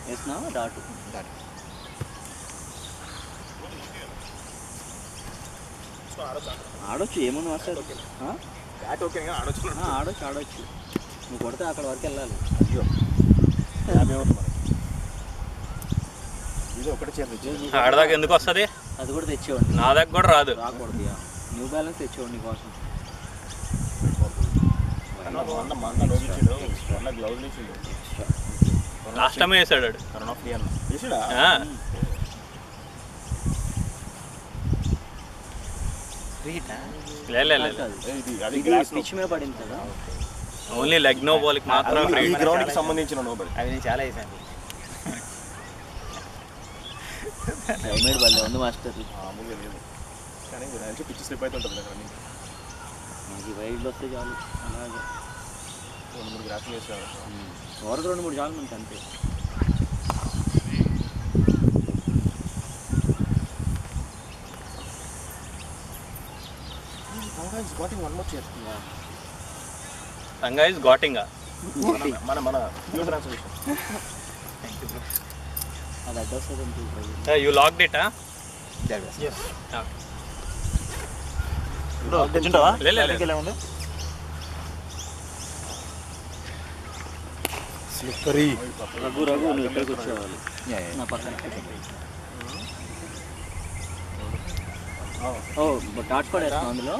వేసినావా dot ఆడొచ్చు ఏమన్నా వస్తుంది ఆడొచ్చు ఆడొచ్చు నువ్వు కొడితే అక్కడ వరకు వెళ్ళాలి. అయ్యో ఆడదాకా ఎందుకు వస్తుంది? అది కూడా తెచ్చేవాడి. నా దగ్గర కూడా రాదు. రాకూడదు. న్యూ బ్యాలెన్స్ తెచ్చేవాడి కోసం. లాస్ట్ టైం వేసాడు పిచ్ మీద పడింది కదా. ఓన్లీ లెగ్ నో బాల్ కి మాత్రం ఫ్రీ. ఈ గ్రౌండ్ కి సంబంధించిన నో బాల్ అవి నేను చాలా వేసాను. హెల్మెట్ వల్ల ఉంది మాస్టర్. మామూలుగా లేదు కానీ మంచి పిచ్ స్లిప్ అవుతుంటుంది కదా. మనకి వైడ్లో వస్తే చాలు. అలాగే 2-3 గ్రాఫ్లు వేసాను. వరకు 2-3 చాలు మనకి అంతే. Tanga is gotting. మన న్యూ ట్రాన్స్లేషన్. అది address You locked it, huh? Yes. కూర్చుంటావా? స్లిప్పరీ. రఘు నువ్వు ఇక్కడికి వచ్చేవాళ్ళు నా పక్కన. డాట్స్ కూడా వేస్తాం అందులో.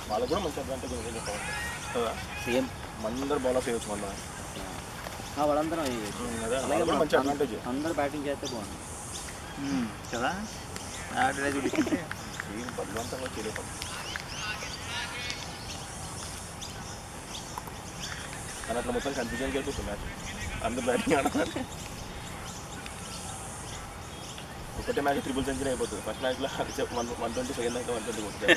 వాళ్ళకు కూడా మంచి అడ్వాంటేజ్ ఉంది. సేమ్ అందరు బౌలర్స్ వేయచ్చు మళ్ళీ. వాళ్ళందరం మంచి అడ్వాంటేజ్. అందరూ బ్యాటింగ్ చేస్తే బాగుంది కదా. బలవంతంగా చేయలేదు. కానీ అట్లా మొత్తం కన్ఫ్యూజన్ వెళ్ళిపోతుంది మ్యాచ్. అందరు బ్యాటింగ్ ఆడాలి. ఒకటే మ్యాచ్ 3 సెంచరీ అయిపోతుంది. ఫస్ట్ మ్యాచ్లో 120, సెకండ్ మ్యాచ్లో 120 కొట్టుకుంటుంది.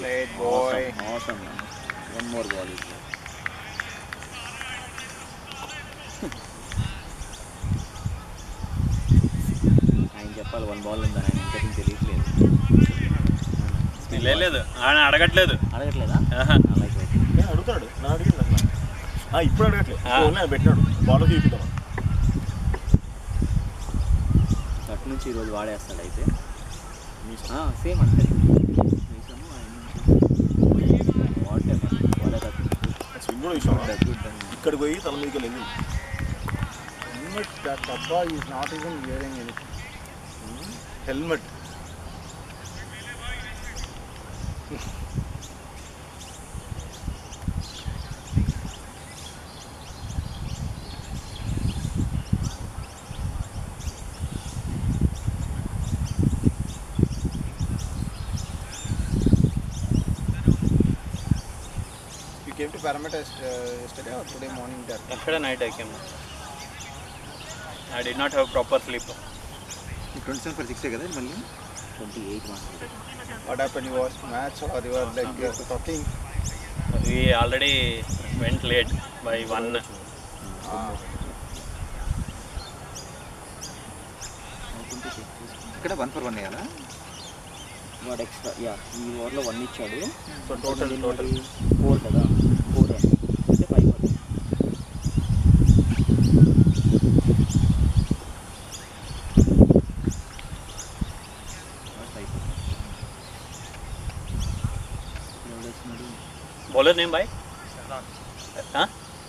Great boy. Awesome man. One more ball is there. ఆయన చెప్పాలి 1 ball ఉందని. ఆయన ఇంతకీ తెలియట్లేదు. లేదు ఆయన అడగట్లేదా? అడుగుతాడు. నా అడిగింది అట్లా. ఇప్పుడు అడగట్లేదు. పెట్టినాడు బాల్ చూపిద్దాం. అటు నుంచి ఈరోజు వాడేస్తాడు అయితే. సేమ్ అంటే స్వింగ్ కూడా విషయం ఇక్కడికి పోయి తల మీదకి వెళ్ళింది. Helmet, that Dabba is not even wearing anything. Helmet. You came to Parameter yesterday or today morning there? Yesterday night I came. I did not have proper sleep. 27 for 6 కదా మళ్ళీ 28 1. What happened? You watched match or you were like talking? We already went late by 1. ఇక్కడ 1 for 1 వేయాలా? వాడు extra ఈ ఓవర్లో 1 ఇచ్చాడు. So total 4 కదా. 4 అంటే 5 పడుతుంది. Bowler name by?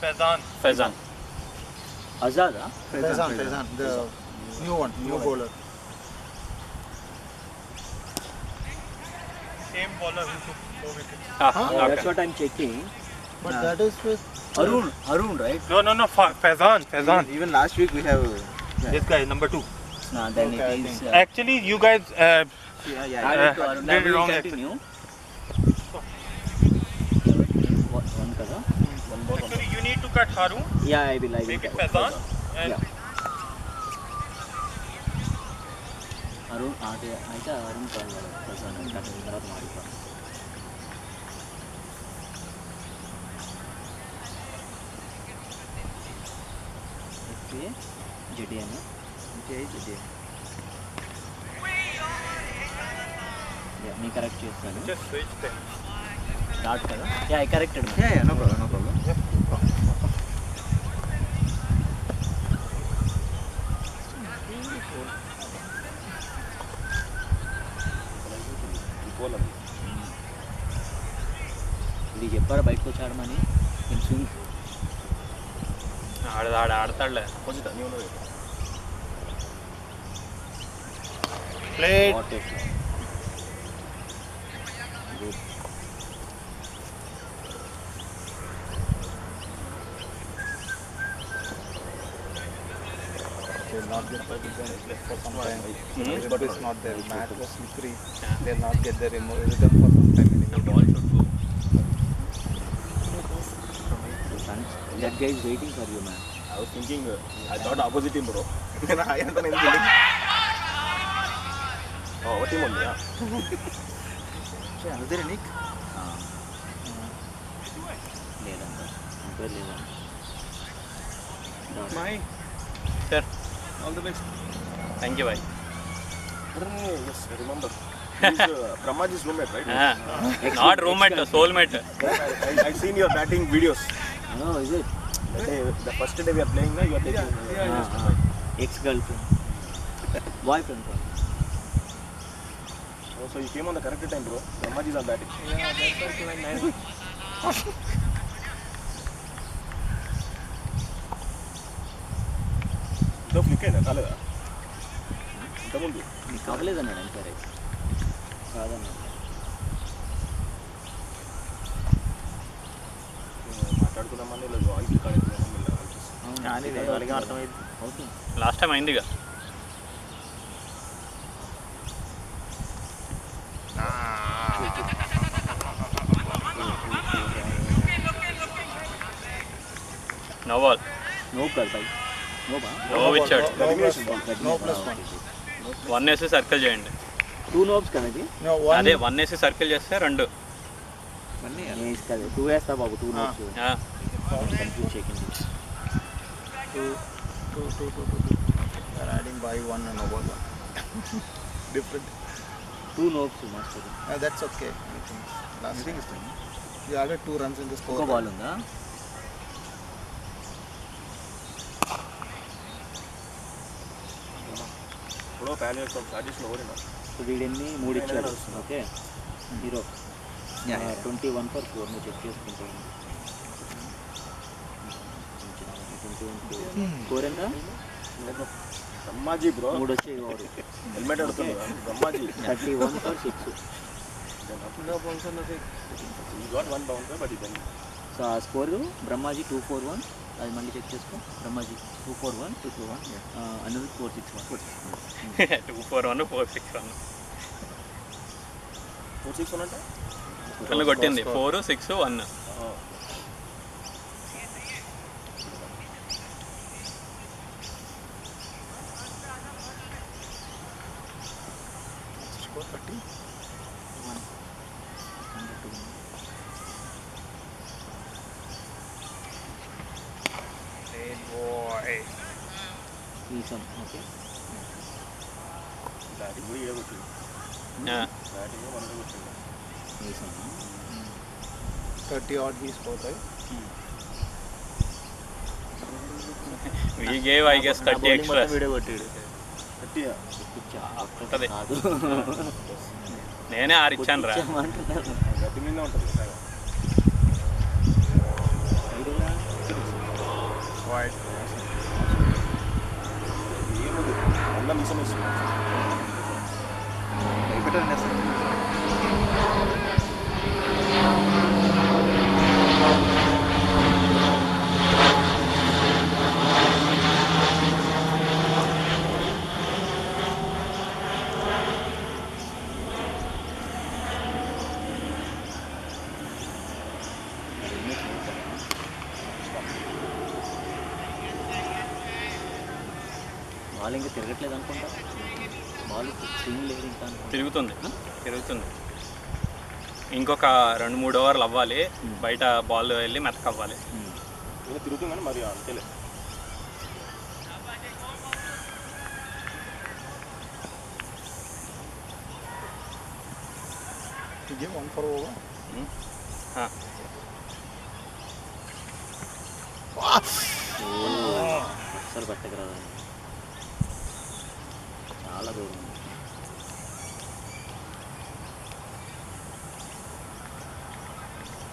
Faizan. Azada? Faizan, the new one, new bowler. Same bowler who took 4 wickets. That's what I'm checking. But that is with Arun, right? No, Faizan. even last week we have This guy, number 2. Nah, then Okay, it is. Actually, you guys Arun. did it wrong. Continue. One kada? Actually, you need to cut Harun, Yeah, I will. make it Faizan, and Yeah. Arun, అయితే అరుణ్ కాదు ప్రసాద్ కట్టిన తర్వాత మారిపోతాను. Okay జెడ్డీ అని జెడ్డీ నేను correct చేస్తాను. Just switch them. డాట్ కదా? I corrected. no problem. ఇది చెప్పారు బయటకు వచ్చి ఆడమని. స్వింగ్ ఆడతాడులే. Play. What if good. They'll not get the rhythm for some time. Rhythm is not there. Match was slippery. They'll not get the rhythm for some time The anymore. ball should go. That guy is waiting for you, man. I was thinking, I thought opposite team, bro. Oh, what team only? Another Nick. లేదంట ఇంకా లేదంట. My. Sir. All the best. Thank you, bhai. Yes, I remember. He's Brahmaji's roommate, right? Not roommate, soulmate. I seen your batting videos. Oh, is it? The first day we are playing, you are taking. Ex-girlfriend. Boyfriend. Oh, so you came on the correct time, bro. Brahmaji's on batting. Yeah, that's like 9. ఇదో flick అయినా కాలేదా ఇంతకుముందు నీకు అవ్వలేదన్నాడు అంటారే కాదన్నాడు. మాట్లాడుకున్నామని లేదు voice record అర్థమైంది. అవుతుంది. లాస్ట్ టైం అయిందిగా. No ball. నో కాదు పై నో బా. No ఇచ్చాడు. No plus one. 1 వేసి సర్కిల్ చేయండి. 2 నోబ్స్ కదా ఇది. No, one. అదే 1 వేసి సర్కిల్ చేస్తే 2. నేను ఇస్తాను 2 వేస్తా బాబు. 2 నోబ్స్ కన్ఫ్యూజ్ చేయకండి. Two. They're adding by one and over one. Different. 2 no balls master. That's okay. Last thing is done. You added 2 runs in the score. ఒక బాల్ ఉందా? ఇప్పుడు palace of additional over so వీడిని 3 ఇచ్చాడు. Okay hero 21 for 4 నువ్వు check చేసుకుంటాను. 4 ఎంత? Brahmaji bro 3 వచ్చి over. Helmet అడుగుతుంది Brahmaji 31 for 6. You got 1 bouncer but it so ఆ స్కోరు బ్రహ్మాజీ 241. అది మళ్ళీ చెక్ చేసుకో. బ్రహ్మాజీ 241 అనేది 461. 2-4-1 4-6-1 4-6 అంటే ఒకళ్ళు కొట్టింది 4-6-1. Score 30. Hey boy. Eesam okay. Batting కూడా ఇదే కొట్టింది. బ్యాటింగ్ మనకు కొట్టింది. Eesam 30 odd he scored, right? We gave, I guess, 30 extras. Video కొట్టాడు. 30 ఉంటది. కాదు నేనే 6 ఇచ్చాను రా. అంటున్నారు. గట్టి మీద ఉంటుంది Wide. ఏముంది అలా మిషన్ వస్తుంది. Better than this. బాల్ ఇంకా తిరగట్లేదు అనుకుంటా. బాల్ స్వింగ్ లేదు ఇంకా తిరుగుతుంది. ఇంకొక 2-3 ఓవర్లు అవ్వాలి. బయట బాల్ వెళ్ళి మెతకవ్వాలి. తిరుగుతుంది కానీ మరి అంతేలే. You give 1 for over. Huh. అస్సలు పట్టకరాదు, చాలా దూరం ఉంది.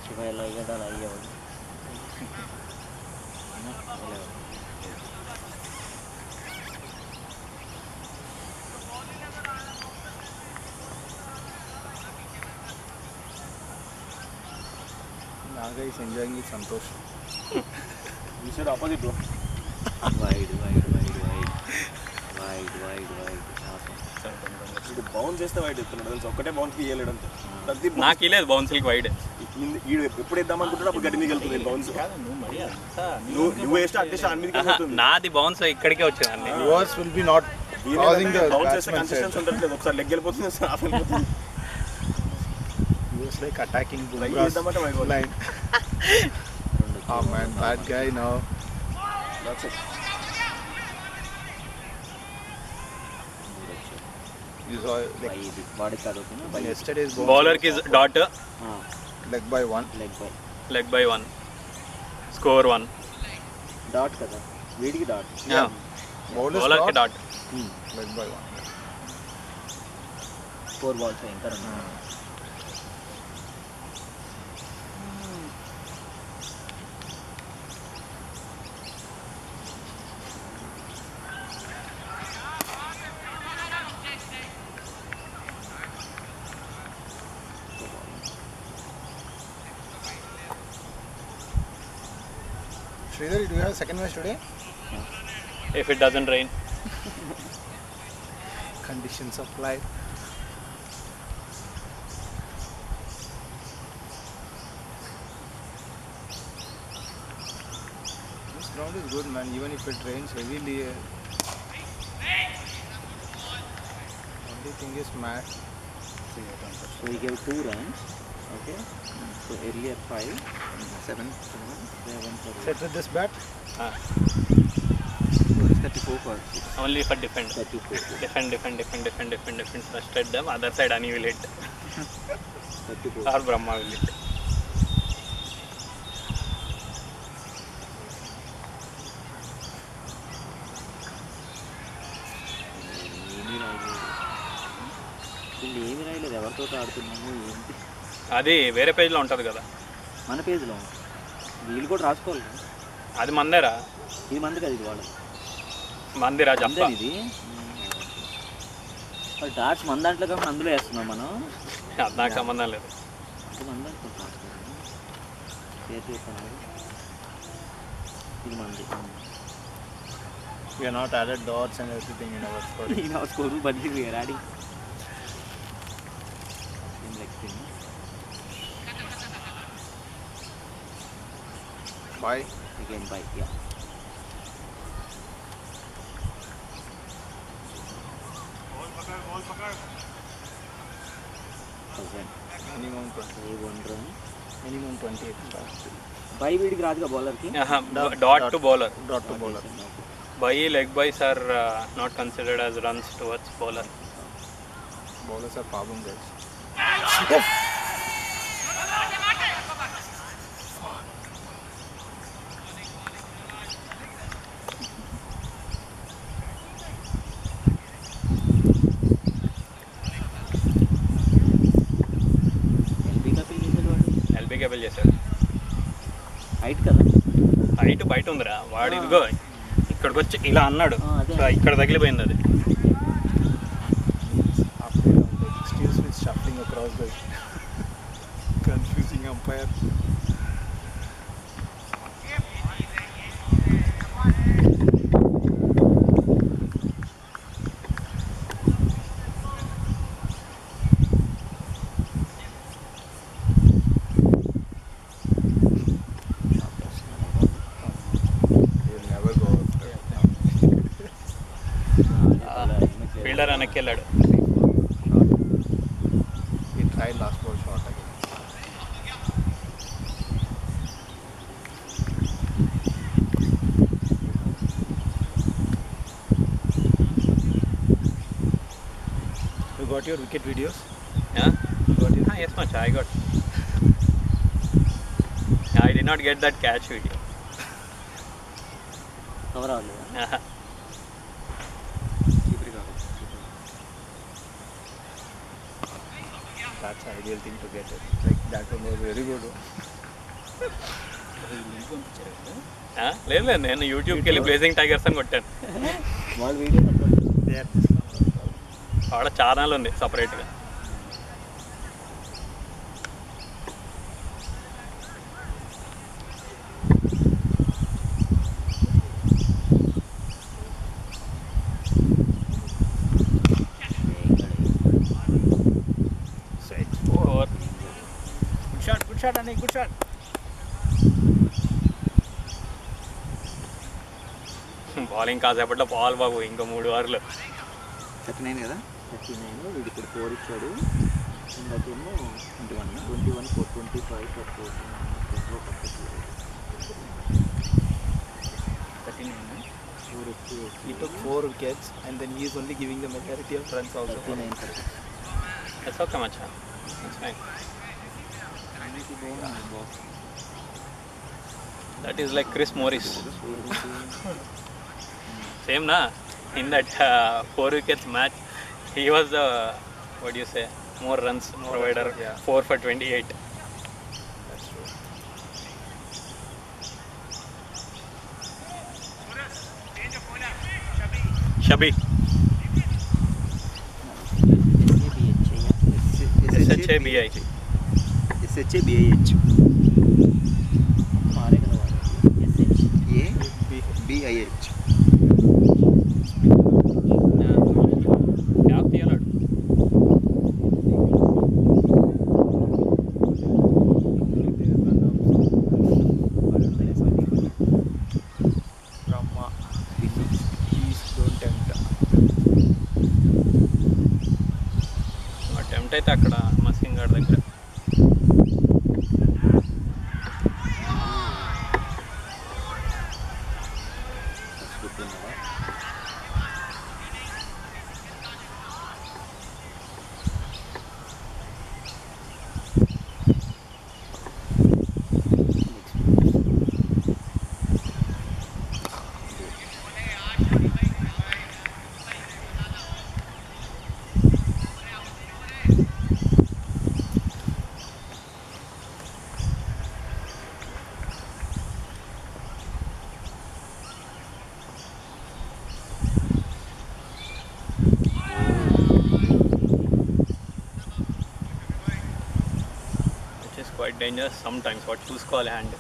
శివ ఎలా అయ్యాడు అలా అయ్యేవాడు. Naga is enjoying with Santosh. You said opposite, bro. Wide wide wide wide wide wide wide ఇది బౌన్స్ చేస్తే వైట్ ఎత్తున్నాడు తెలుసు, ఒక్కటే బౌన్స్కి ఇవ్వలేడు అంతే. ప్రతి నాకు ఇలేదు బౌన్స్కి వైడ్. ఈడు ఎప్పుడు ఇద్దాం అనుకుంటున్నా అప్పుడు గడ్డి మీద వెళ్తుంది బౌన్స్. నువ్వు వేస్తే అట్లీస్ట్ అన్ని మీదకి వెళ్తుంది. నాది బౌన్స్ ఇక్కడికే వచ్చిందండి. Yours will be not causing the bounce చేస్తే batsman's head. కన్సిస్టెన్సీ ఉండట్లేదు, ఒకసారి లెగ్ వెళ్ళిపోతుంది, ఒకసారి హాఫ్ వెళ్ళిపోతుంది. He was like attacking Try Bumrah's చేద్దామంటే white ball. line. Oh man, bad guy now. That's it. You saw like ఇది వాడికి చదువుతున్నా yesterday's బౌలర్కి dot, leg by 1. Leg bye 1, score 1. Dot కదా, వీడికి డాట్. Bowler's బౌలర్కి dot, dot. leg by 1. 4 balls ఇంకా 2. Sridhar, do you have a second match today? If it doesn't rain. Conditions applied. This ground is good, man. Even if it rains heavily. Only thing is mat. So we gave 2 runs. Okay. So earlier 5, 7, 7, Set with this bat. So it's 34 for 6. Only for defend. 34. Defend. Trusted them. Other side Ani will hit. 34. Or Brahma will hit. ఏమి రాయలేదు, ఎవరితో ఆడుతున్నాము ఏంటి. అది వేరే పేజ్లో ఉంటుంది కదా. మన పేజ్లో వీళ్ళు కూడా రాసుకోవాలి. అది మందేరా, ఇది మంది కదా, ఇది వాళ్ళు మందిరా చెప్ప. ఇది డాట్స్ మన దాంట్లో కాకుండా అందులో వేస్తున్నాం మనం. అది నాకు సంబంధం లేదు. అది మన దాంట్లో రాసుకోవాలి. చేతి వేస్తున్నాడు, ఇది మంది. We are not added dots and everything in our scoring. in our score, but we are adding. Bye. Again by, yeah. Minimum 20. Minimum 20 extra. Bye వీడికి రాదుగా బౌలర్కి. Dot to bowler. Dot to bowler. Bye leg byes are not considered as runs towards bowler. Bowlers are problem guys. LB కేబుల్ చేశాడు. Height కదా, height బయట ఉందిరా, వాడు ఇదిగో ఇక్కడికి వచ్చి ఇలా అన్నాడు, అదే. సో ఇక్కడ తగిలిపోయింది అది. After like Steve Smith shuffling across the confusing umpire. He'll never go after. Fielder వెనక్కి వెళ్ళాడు. He tried last ball shot again. You got your wicket videos? Yeah? Yes, much. I got. I did not get that catch video. Cover అవ్వలేదా? Keeper కాదు. That's ideal thing to get it. Like that one was very good. లేదు లేదు, నేను యూట్యూబ్కి వెళ్ళి blazing tigers అని కొట్టాను. వాళ్ళ వీడియో ఆడ ఛానల్ ఉంది సపరేట్గా. Good shot, Annie. Good shot. Bowling కాసేపట్లో పాల్ బాబు ఇంకో 3 ఓవర్లు. 39 కదా, 39. వీడు ఇప్పుడు 4 ఇచ్చాడు. ఇందాకేమో 21 4 25 4 39. He took 4 wickets and then he is only giving the majority of runs also. 39. That's okay, macha. That's fine. That is like Chris Morris. Same na. In that 4 wickets match, he was the what do you say, more runs provider. Yeah. 4 for 28. That's true. Shabi. SHABI. SHABIH. మారే కదా వాడు. SHABIH. Cap తీయాలడు. Brahma. Please don't tempt. Attempt అయితే అక్కడ మసింగ్ gourd దగ్గర. Quite dangerous sometimes. What చూసుకోవాలి hand.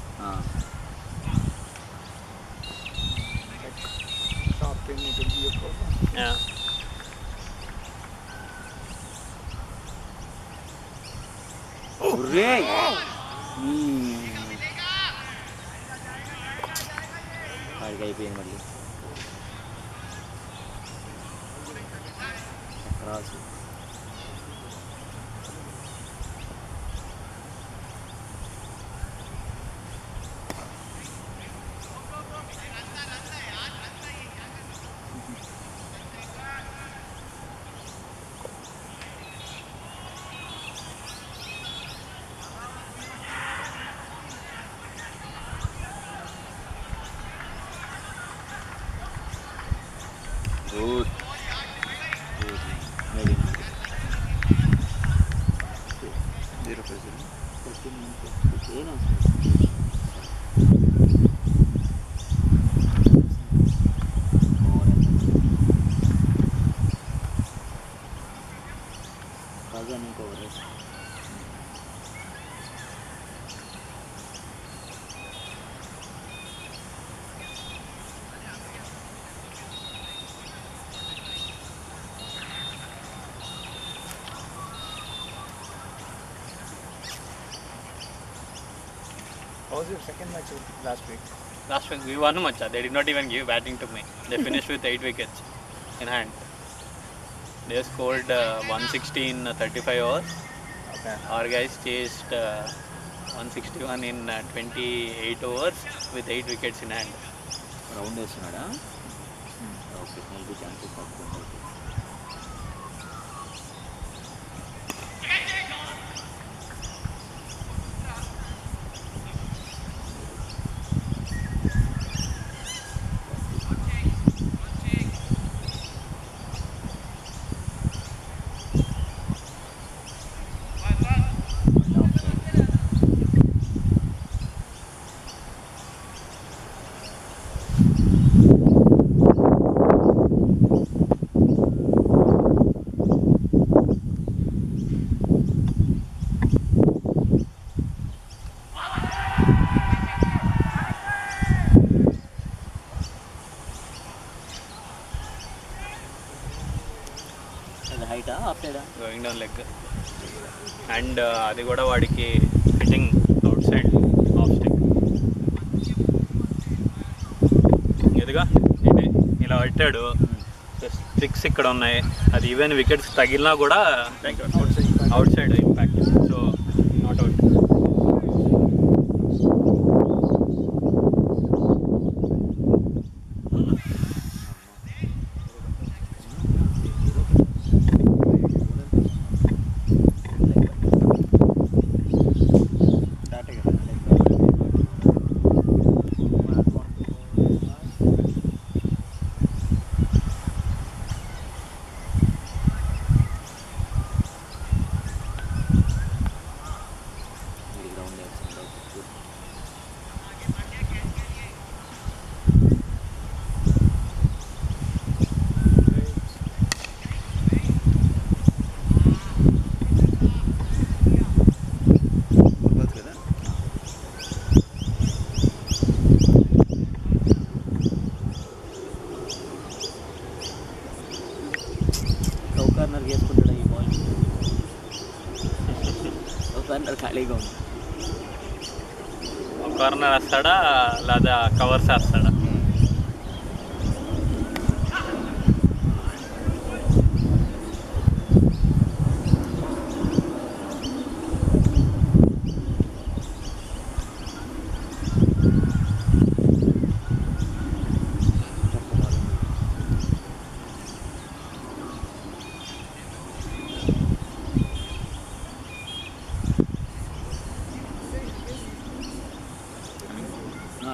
Top 10 it will be a problem. Yeah. వాడికి అయిపోయింది మళ్ళీ రాసు. Good. Good. Maybe. 0 for 0. 14 minutes. ಏನು ಕಾಜಾ नहीं cover है. How was your second match last week? Last week we won macha. They did not even give batting to me. They finished with 8 wickets in hand. They scored 160 in 35 overs. Okay. Our guys chased 161 in 28 overs with 8 wickets in hand. Round వేస్తున్నాడా? Okay, healthy chances తక్కువ. హైటా off సైడా? Going down leg. And అది కూడా వాడికి fitting outside off stick. ఎదుగా ఇది ఇలా పెట్టాడు, స్టిక్స్ ఇక్కడ ఉన్నాయి. అది ఈవెన్ వికెట్స్ తగిలినా కూడా out side impact. So not out. Corner వేసుకుంటాడు ఈ బాల్. ఒక కార్నర్ ఖాళీగా ఉంది. ఒక కార్నర్ వేస్తాడా లేదా కవర్స్ వేస్తాడా?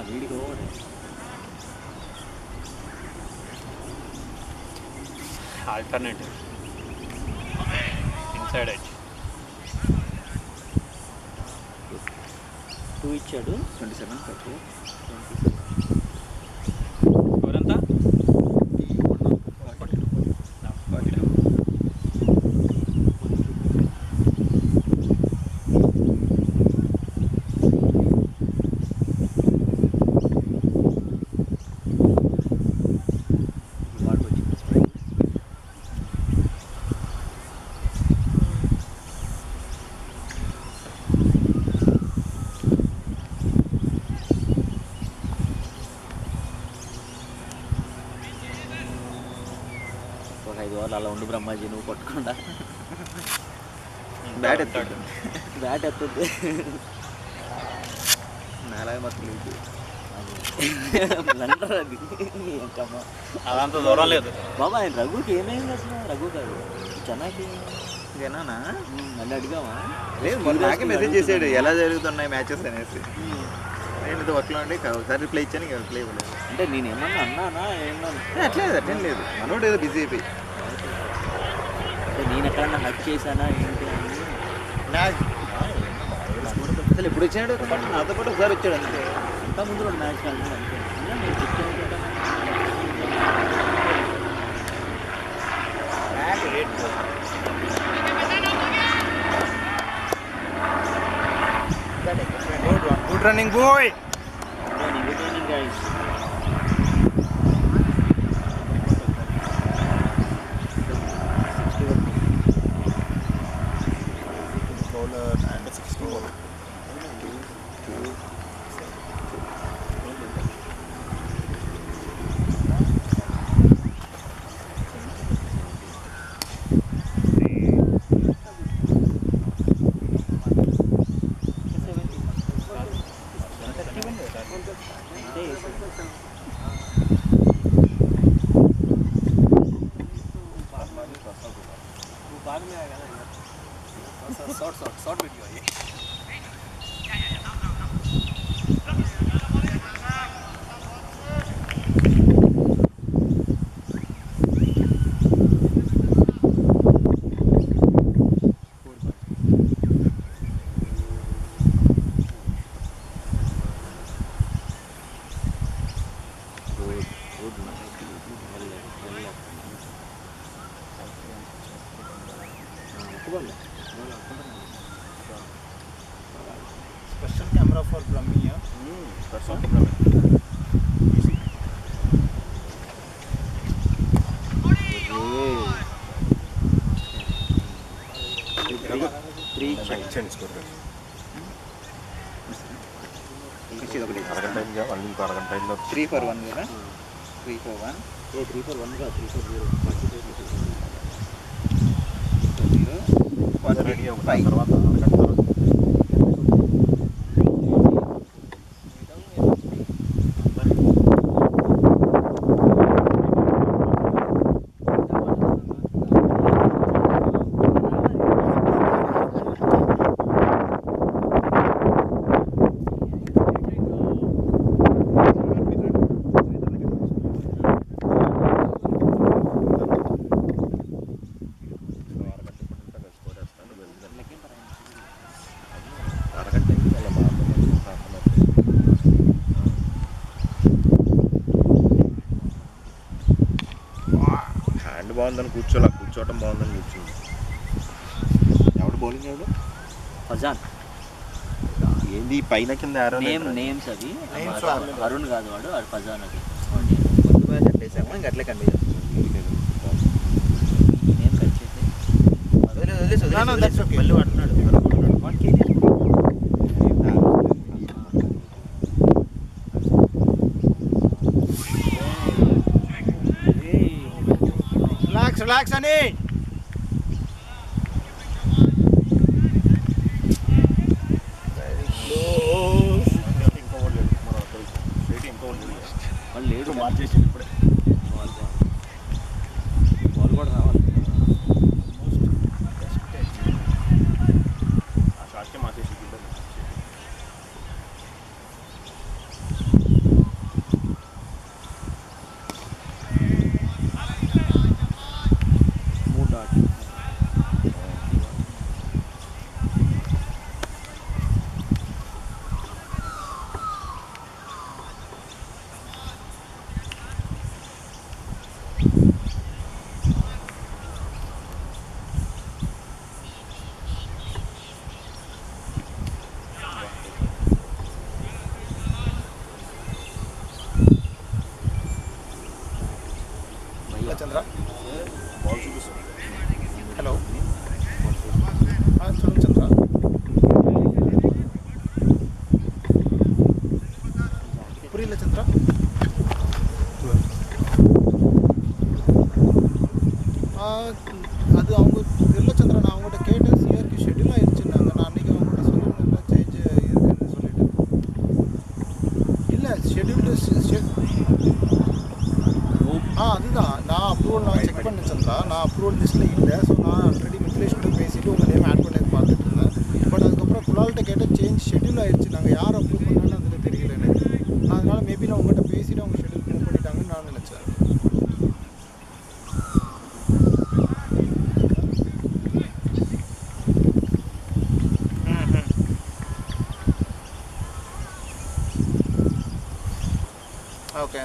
వీడికి ఓవర్ ఆల్టర్నేటివ్ ఇన్సైడ్ ఎడ్జ్. 2 ఇచ్చాడు. 27 కట్టు. ఎవరంతా ఒక 5 ఓవర్లు అలా ఉండు బ్రహ్మాజీ, నువ్వు కొట్టకుండా. బ్యాట్ ఎత్తాడు. బ్యాట్ ఎత్తుంది. నాలాగే మొత్తం లేదు. లండర్ అది ఏంటమ్మా. అదంతా దూరం లేదు బాబా. ఆయన రఘుకి ఏమైంది అసలు? రఘు కాదు చెన్నైకి జనానా నన్ను అడిగావా? లేదు, మొన్న నాకే మెసేజ్ చేసాడు ఎలా జరుగుతున్నాయి మ్యాచెస్ అనేసి. నేను ఇది వర్క్లో ఉండి ఒకసారి రిప్లై ఇచ్చాను, ఇంకా రిప్లై ఇవ్వలేదు. అంటే నేను ఏమన్నా అన్నానా ఏమన్నా? అట్లేదు, అట్లేం లేదు. మనోడు ఏదో బిజీ అయిపోయి. అంటే నేను ఎక్కడన్నా హక్ చేశానా ఏంటి అని. నాకు అసలు ఎప్పుడు వచ్చాడు నాతో పాటు ఒకసారి వచ్చాడు అంతే. అంతా ముందు 2 మ్యాచ్లు ఆడుతున్నాడు అంతే. అయినా నేను చెప్తాను కదా. Good running boy. Good evening, guys. Short video है ये. Special camera for Brahmi, yeah? Special camera. ఇచ్చేయండి స్కోర్ ఇది ఒకటి అరగంట అయింది కదా మళ్ళీ ఇంకో అరగంట అయింది 3-4-1 కదా 3-4-1 3-4-1 కాదు 3-4-0 రెడీ అవుతాయి తర్వాత అరగంట తర్వాత హ్యాండ్ బాగుందని కూర్చోవటం బాగుందని కూర్చుంది ఎవడు బౌలింగ్ ఎవడు ఫజాన్ ఏంది పైన కింద యారో నేమ్స్ అవి అరుణ్ కాదు వాడు ఫజాన్ అది ముందు మ్యాచ్ అట్టేసాము ఇంకా అట్లే కండి నేమ్ కట్ చేసి మళ్ళీ వాడుతున్నాడు Relax, Ani. వాళ్ళు లేడు మార్చేసి ఇప్పుడే బాల్ కూడా రావాలి Chandra. Hello. Chalo Chandra. Purila Chandra. அது அவங்க தெரியல சந்திரா நான் அவங்கள்ட்ட கேட்டேன் சிஆர்க்கு ஷெட்யூல் ஆயிடுச்சுன்னாங்க நான் அன்றைக்கி அவங்கள்ட்ட சொல்லியிருந்தேன்ல சேஞ்ச் இருக்குன்னு சொல்லிட்டு இல்லை ஷெட்யூல்டு அதுதான் நான் அப்ரூவல் நான் செக் பண்ணேன் சந்திரா நான் அப்ரூவல் லிஸ்ட்டில் இல்லை ஸோ நான் ஆல்ரெடி மித்லேஷ்கிட்ட பேசிவிட்டு உங்கள் நேம் ஆட் பண்ணி பார்த்துட்டு இருந்தேன் பட் அதுக்கப்புறம் குலால்கிட்ட கேட்டால் சேஞ்ச் ஷெட்யூல் ஆயிடுச்சு நாங்கள் யார் அப்ரூவ் பண்ணாலும் அதில் தெரியல எனக்கு நான் அதனால் மேபி நான் உங்கள்கிட்ட பேசிவிட்டு அவங்க ஷெட்யூல் மூவ் பண்ணிட்டாங்கன்னு நான் நினச்சேன் ஓகே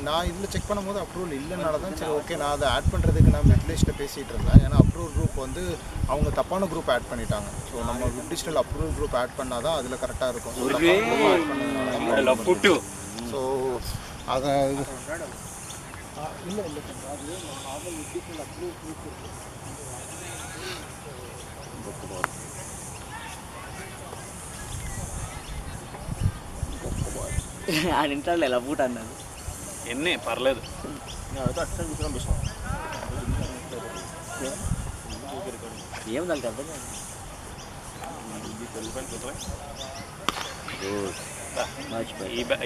நான் இதில் செக் பண்ணும்போது அப்ரூவல் இல்லைனால தான் சரி ஓகே நான் அதை ஆட் பண்ணுறதுக்கு நான் மெட்லிஸ்ட்டில் பேசிகிட்டு இருந்தேன் ஏன்னா அப்ரூவல் குரூப் வந்து அவங்க தப்பான குரூப் ஆட் பண்ணிட்டாங்க ஸோ நம்ம டிஜிட்டல் அப்ரூவல் குரூப் ஆட் பண்ணால் தான் அதில் கரெக்டாக இருக்கும் ஸோ அதை இல்லை ఆయన ఇంట్లో ఎలా పూట అన్నది ఎన్ని పర్లేదు ఏం దానికి అర్థం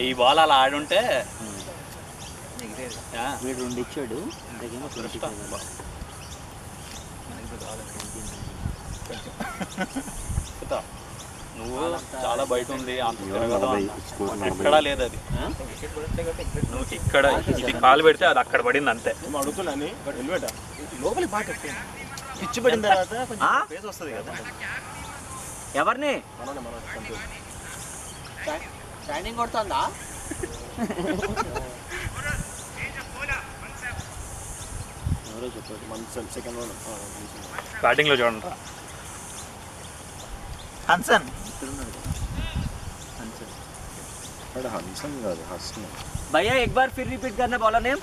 ఈ బాల్ అలా ఆడుంటే వీడు 2 ఇచ్చాడు ఇంతకేమో 20 నువ్వు చాలా బయట ఉంది ఎక్కడా లేదు అది నువ్వు ఇక్కడ ఇది కాలు పెడితే అది అక్కడ పడింది అంతే అడుగుతున్నాను లోపలి బాగా పిచ్చి పడిన తర్వాత కొంచెం ఫేస్ వస్తుంది కదా ఎవరిని స్టాండింగ్ కొడుతుందా ఎవరో చెప్పాడు మన సెకండ్ స్టార్టింగ్ లో చూడండి హన్సన్ हंसन भैया एक बार फिर रिपीट करना बोला नेम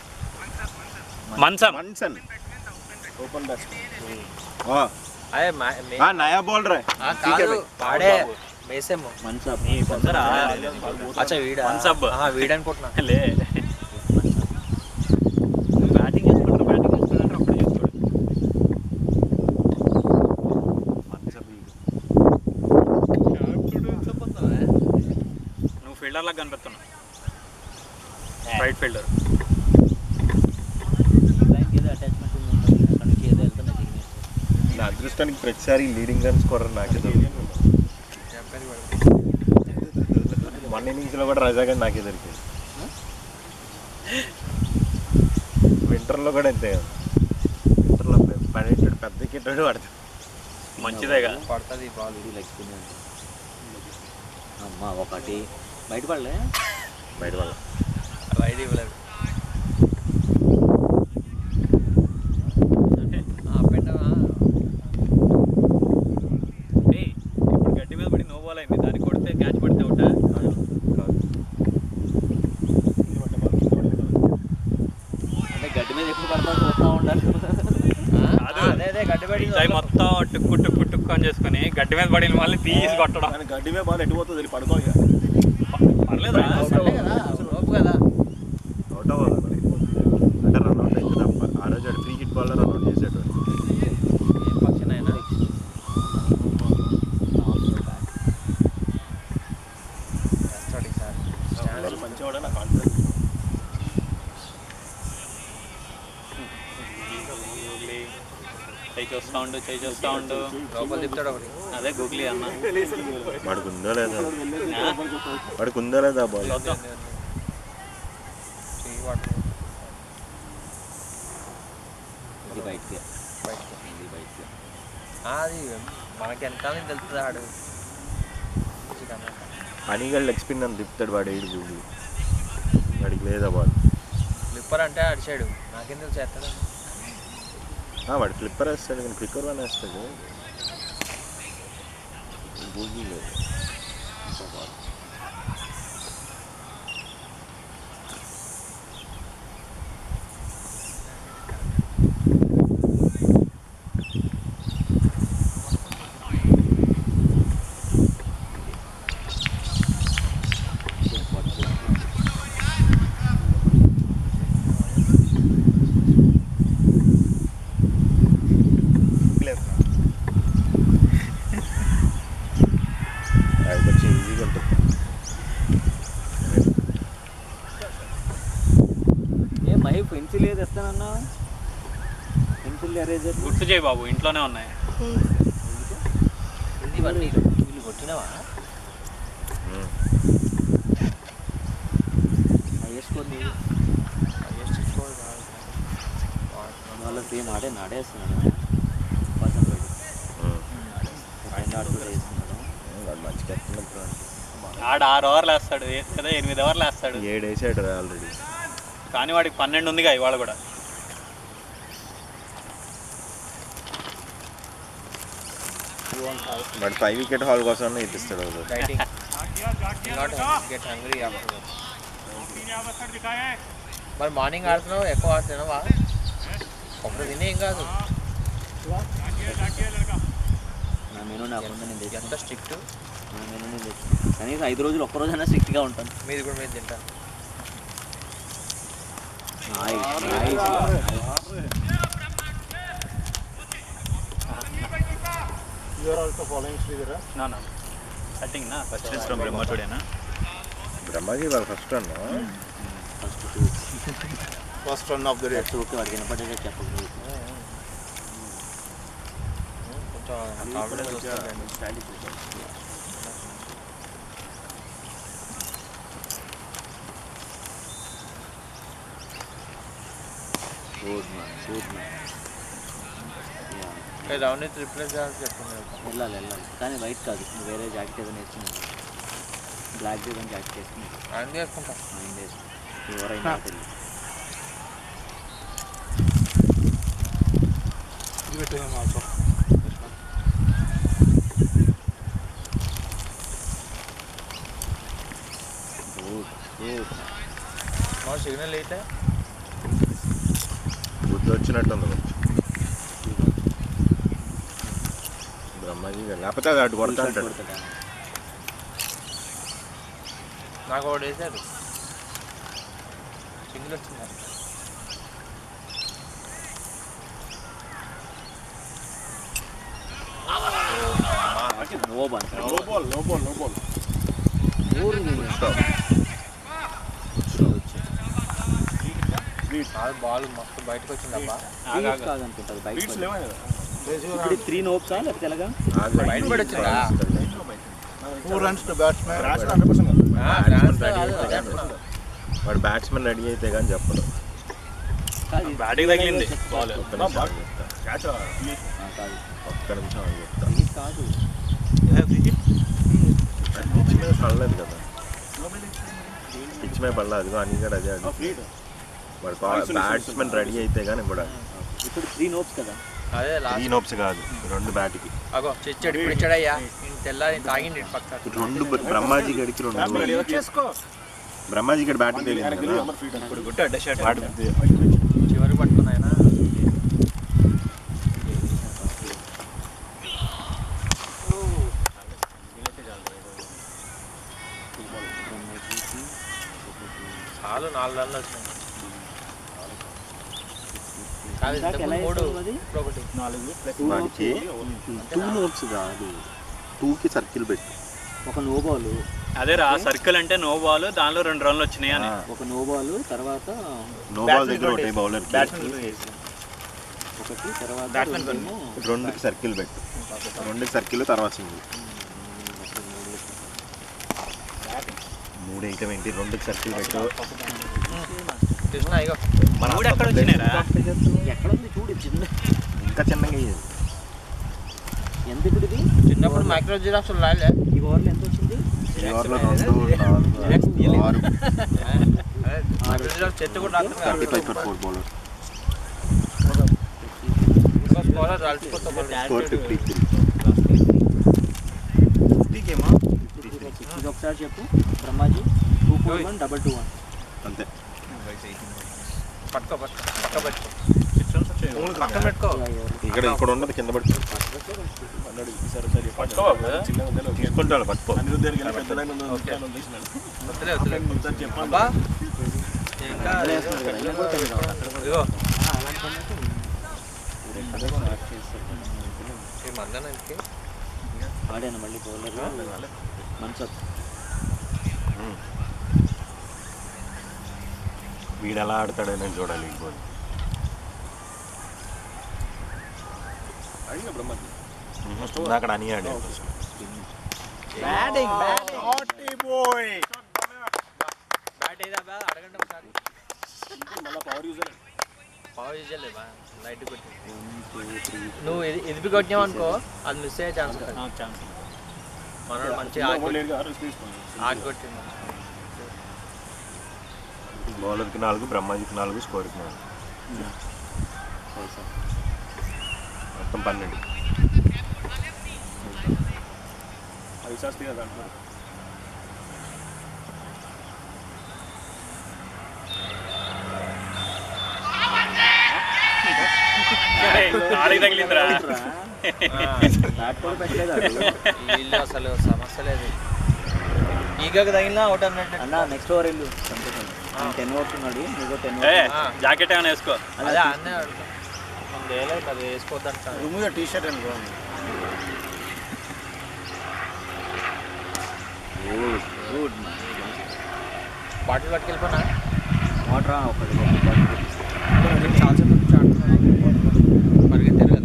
मनसन मनसन ఓపెన్ బ్యాట్స్ నయా బౌలర్ కాదు వాడే వేసేమో మన్సాబ్ నీ బందరా అచ్చా వీడా మన్సబ్ వీడనుకుంటున్నా లే బ్యాటింగ్ చేసుకుంటారు అప్పుడు చేసుకోడు నువ్వు ఫీల్డర్ లాగా కనిపిస్తున్నావు రైట్ ఫీల్డర్ దానికి ఏదో అటాచ్మెంట్ ఉంది అక్కడ నుంచి ఏదో వెళ్తున్నా సిగ్నేచర్. నా అదృష్టానికి ప్రతిసారి లీడింగ్ రన్ స్కోరర్ నాకే దొరికింది. 1 innings లో కూడా రజాగా నాకే దొరికింది. వింటర్లో కూడా అంతే కదా, వింటర్లో పడేటాడు పెద్ద కిట్టాడు పడతాడు. మంచిదేగా పడుతుంది బాల్ ఇది లెగ్ స్పిన్ అమ్మా ఒకటి బయటపడలే బయట వాళ్ళ రైడ్ ఇవ్వలేదు ఏయ్, ఇప్పుడు గడ్డి మీద పడి నో బాల్ అయింది, దాన్ని కొడితే క్యాచ్ పడితే అవుటా? అంటే గడ్డి మీద ఎప్పుడు పడతా చూస్తూ ఉండాలి. అదే గడ్డిపడి టైం మొత్తం టుక్కు టుక్కు టుక్కు అని చేసుకుని గడ్డి మీద పడిన వాళ్ళని తీసి కొట్టడం. గడ్డి మీద బాల్ ఎటుపోతుంది వెళ్ళి పడుకో పర్లేదా? రోపు కదా అవుట్ అవ్వాలి మరి. అంటే రన్అట్ అయితే తప్ప ఆ రోజు ఫ్రీ హిట్ బాల్ రన్అట్ చేసాడు. ఏం ఫంక్షన్ అయినా వేస్తాడు ఈసారి మంచివాడు నా కాన్ఫిడెన్స్. చేయి చూస్తా ఉండు లోపల తిప్పుతాడు ఒకటి అదే గూగ్లీ అన్న. వాడికి ఉందా లేదా, వాడికి ఉందా లేదా బాల్. చూద్దాం. చెయ్యి వాడు ఇది బయటికి బయటకు ఇది బయటికి అది మనకి వెనకాల నుంచి తెలుస్తుంది ఆడు అనిగల్ లెగ్ స్పిన్ అని తిప్పుతాడు వాడు. ఏడు గూగుల్ వాడికి లేదా బాల్. ఫ్లిప్పర్ అంటే అడిచాడు నాకేం తెలుసు చేస్తాడు వాడు ఫ్లిప్పర్ వేస్తాడు కానీ క్విక్కర్ వన్ వేస్తాడు. గూగుల్ లేదు. అది కొంచెం ఈజీగా ఉంటుంది. ఏ మహి పెన్సిల్ ఏది ఇస్తానన్నా పెన్సిల్ ఎరేజర్ గుర్తు చేయి బాబు, ఇంట్లోనే ఉన్నాయి. ఇవన్నీ వీళ్ళు కొట్టినవా వేసుకోండి వాళ్ళ సేమ్ నాడేస్తున్నాడు వేస్తున్నాడు. వాడు మంచి కెప్టెన్. ఆడ 6 ఓవర్లు వేస్తాడు కదా, 8 ఓవర్లు వేస్తాడు. 7 వేసాడు ఆల్రెడీ. కానీ వాడికి 12 ఉందిగా ఇవాళ కూడా. వాడు 5 వికెట్ హాల్ కోసం ఇప్పిస్తాడు. Dieting not get hungry after మరి మార్నింగ్ ఆడుతున్నావు ఎక్కువ ఆడుతున్నావా ఒకటి తినే ఏం కాదు నా మెనూ నాకు ఉంది, నేను తెచ్చాను. ఎంత స్ట్రిక్ట్ నా మెనూ నేను తెచ్చాను. కనీసం 5 రోజులు ఒక్క రోజైనా స్ట్రిక్ట్గా ఉంటాను. మీది కూడా మీరు తింటా కటింగ్ ఫస్ట్ ఫ్రమ్ బ్రహ్మచుడేనా? బ్రహ్మాజీ వాళ్ళు first run. First run of the day. Okay వాడికి వినపడేదే చెప్పకూడదు. కొంచెం కాన్ఫిడెన్స్ వస్తుంది గుడ్ మ్యాన్ రౌండ్ రిప్లేస్ చేయాలని చెప్తున్నాను వెళ్ళాలి కానీ వైట్ కాదు, వేరే జాకెట్ ఏదైనా వేసుకున్నాను. బ్లాక్ ఏదైనా జాకెట్ వేసుకున్నాను. ఆయన చేసుకుంటా ఎవరైనా తెలియదు. ఇది పెట్టాను ఆల్సో. మా సిగ్నల్ అయితే గుర్తు వచ్చినట్టుంది. బ్రహ్మాజీ గారు లేకపోతే అది అటు కొడతా అంటాడు. నాకు ఒకటి వేసాడు సింగిల్ వచ్చింది. నో బాల్ బాల్ మస్తు బయటకు వచ్చింది అబ్బా. కాదనుకుంటుంది బయట ఇప్పుడు 3 నోప్సా లేకపోతే ఎలాగా బయట పడి వచ్చిందా? 2 runs to batsman. వాడు బ్యాట్స్మెన్ రెడీ అయితే కానీ చెప్పడు. బ్యాటింగ్ తగిలింది బాల్. ఒక్క నిమిషం ఆగు చెప్తా. కాదు పిచ్ మీద పడలేదు కదా, పిచ్ మీద పడలేదు. అదిగో అని కూడా అదే అడుగు. వాడు బ్యాట్స్మెన్ రెడీ అయితే కానీ కూడా ఇప్పుడు 3 నోప్స్ కదా. అదే ఈ నోప్స్ కాదు, 2 బ్యాట్కి అగో చిచ్చాడు ఇప్పుడు ఇచ్చాడయ్యా. తెల్లారి తాగిండి పక్క 2. బ్రహ్మాజీ గడికి 2. బ్రహ్మాజీ గడి బ్యాటింగ్ తెలియదు కదా. వాడు చివరికి పట్టుకున్నాయన. చాలు 4 రన్లు వచ్చినాయి. కాదు ఇందాక ఎలా 3 వేసావు అది? ఇప్పుడు ఒకటి. వాడికి 2 నోప్స్ కాదు, 2కి సర్కిల్ పెట్టు. ఒక నో బాల్, అదే రా సర్కిల్ అంటే నో బాల్, దానిలో 2 రన్లు వచ్చినాయి అని. ఒక నో బాల్ తర్వాత నో బాల్ దగ్గర ఒకటి బౌలర్కి ఒకటి తర్వాత 2కి సర్కిల్ పెట్టు. 2కి సర్కిల్ తర్వాత సింగిల్. 3 ఐటమ్ ఏంటి? 2కి సర్కిల్ పెట్టు. కృష్ణ ఇగో మన కూడా ఎక్కడ వచ్చినాయిరా? ఎక్కడ ఉంది చూడు చిన్న ఇంకా చిన్నగా అయ్యేది. ఎంత ఇప్పుడు ఇది చిన్నప్పుడు మైక్రో జిరాక్స్ రాలే. ఈ ఓవర్లో ఎంత వచ్చింది? ఈ ఓవర్లో 2, 4, 6. మైక్రో జిరాక్స్ చెట్టు కూడా 35 for 4 bowlers. స్కోలర్ రాల్చుకోతా. Score 53. ఇది ఒకసారి చెప్పు బ్రహ్మాజీ. 241 221 అంతే. పట్టుకో పక్కన పెట్టుకో. ఇక్కడ ఉండదు, కింద పట్టుకో. తీసుకుంటాడు పట్టుకో. అబ్బా ఇంకా ఇగో ఈ మందనానికి ఆడాను మళ్ళీ బౌలర్ మన్సత్. వీడు ఎలా ఆడతాడని చూడాలి. ఈ బాల్ అక్కడ అని ఆడాడు. బ్యాట్ ఏదా బా అడగండి ఒకసారి. పవర్ యూజ్ చేయలేదు బా, లైట్ కొట్టి. నువ్వు ఎదిపి కొట్టినావు అనుకో అది మిస్ అయ్యే ఛాన్స్ ఉంటుంది. మనోడు మంచి ఆగి కొట్టింది. బౌలర్కి 4, బ్రహ్మాజీకి 4, స్కోర్కి 4. మొత్తం 12. ఆడికి తగిలిందిరా. బ్యాట్ కూడా పెట్టలేదు వీళ్ళు అసలు సమస్య లేదు. ఈగకు తగిలినా అవుట్ అన్నట్టు. అన్న. నెక్స్ట్ ఓవర్ వెళ్ళు. 10 ఓవర్స్ ఉన్నాడు, నువ్వు 10 ఏ ఓవర్స్. జాకెట్ ఏమైనా వేసుకో. అదే అన్నీ అడుగుతాం. లేదు అది వేసుకోవద్దంటాను. Remove the t-shirt and go on. Good bottle పట్టుకెళ్ళిపోనా? వాటర్ ఒకటి పరిగెత్తారు కదా.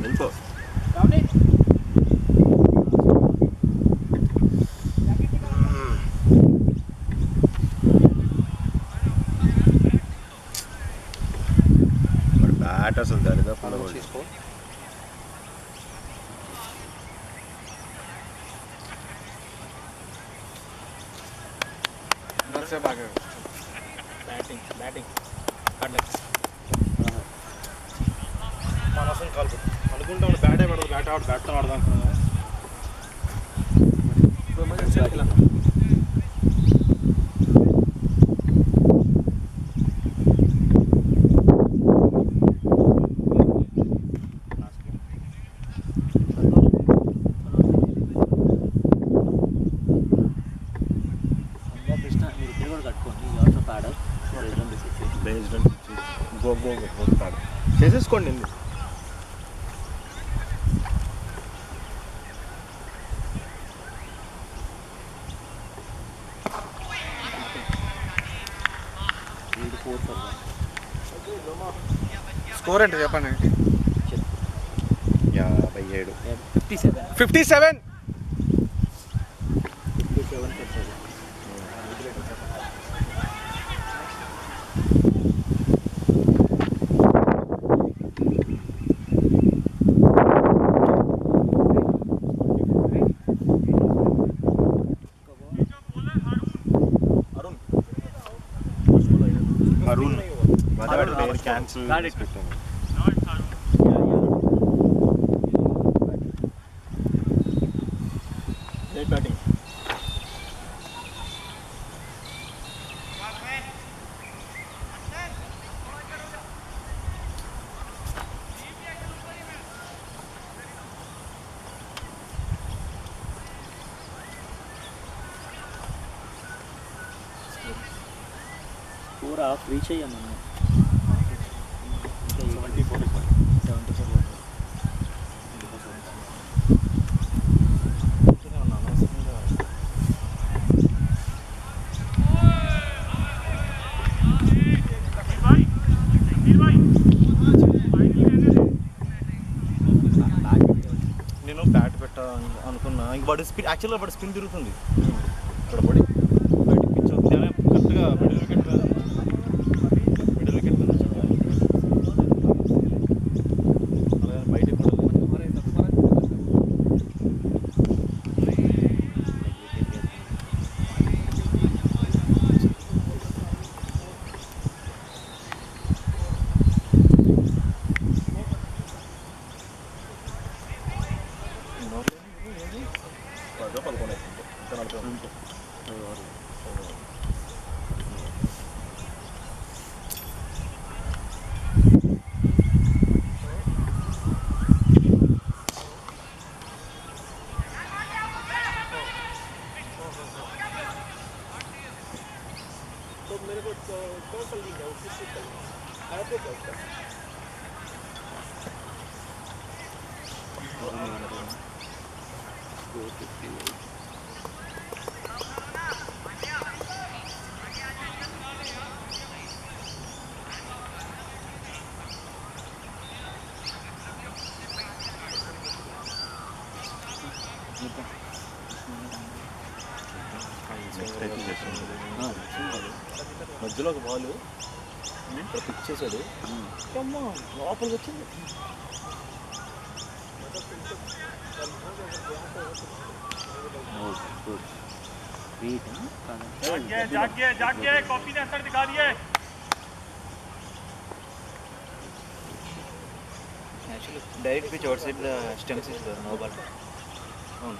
వెళ్ళిపో. బ్యాట్ అసలు దరిదాపుల్లో కూడా తీసుకో. ఎంతసేపు ఆగాడు? బ్యాటింగ్ మనసం కాలు అనుకుంటా బ్యాటే పడదు, బ్యాట్తో ఆడదాం అనుకున్నా. కృష్ణ మీరు ఇక్కడ కూడా కట్టుకోండి. యూ ఆల్సో ప్యాడర్ బేస్డ్ గో కొడతాడు చేసేసుకోండి. ఎందుకు వీడు 4 స్కోర్ ఏంటి చెప్పండి. 57. 57 57. అరుణ్ మదర్ పేరు క్యాన్సిల్ పెట్టాను. బ్యాటింగ్ పూరా ఫ్రీ చెయ్యమన్నా. 74. నేను బ్యాట్ పెట్టాలని అనుకున్నా. ఇంక వాడు స్పిన్, యాక్చువల్గా వాడు స్పిన్ తిరుగుతుంది ఇక్కడ పడి బయటికి పిచ్ వస్తేనే కరెక్ట్గా మిడిల్ వికెట్ మీద అలాగే బయటికి కూడా మధ్యలో ఒక బాల్ పిచ్ చేశాడు, లోపలికి వచ్చింది. Actually direct pitch outside the stumps is no ball. అవును.